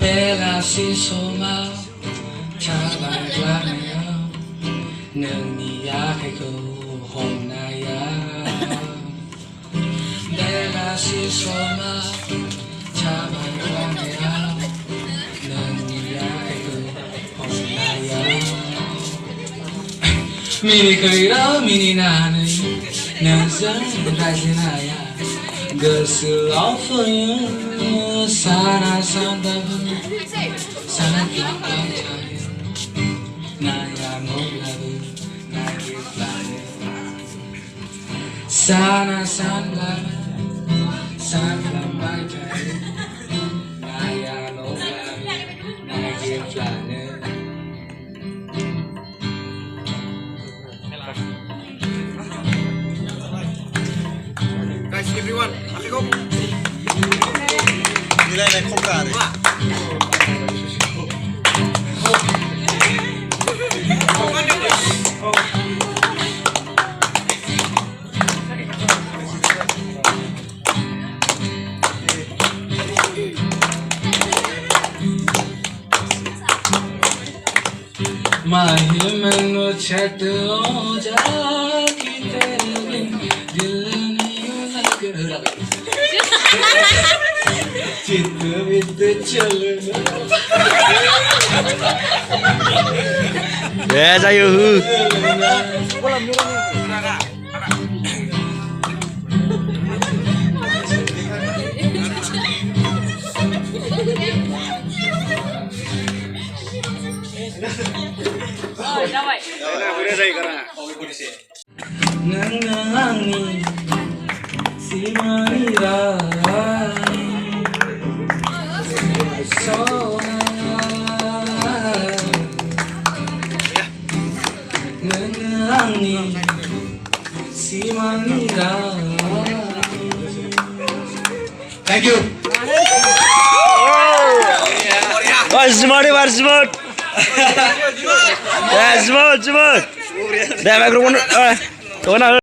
बेलासि समा थाबायग्लांनायाव नोंनि आखाइखौ हमनाया बेलासि समा थाबायग्लांनायाव नोंनि आखाइखौ हमनाया मिनिखैराव मिनिनानै नोंजों रायज्लायनाया गोसोआव फैयो साना सानबाबो सानफ्लांबाय थायो नायाब्लाबो नागिरब्लानो साना सानबाबो सानफ्लांबाय थायो नायाब्लाबो नागिरब्लानो Guys, everyone, go. Nilai naik kobra deh. माही मैनू छट हो जा कि तेरे बिन दिल नहीं लगदा चित वित चल जायो नों आंनि सिमानि राह नों आंनि सिमानि राह Thank you. Smart, smart. Smart, smart. Dah microphone.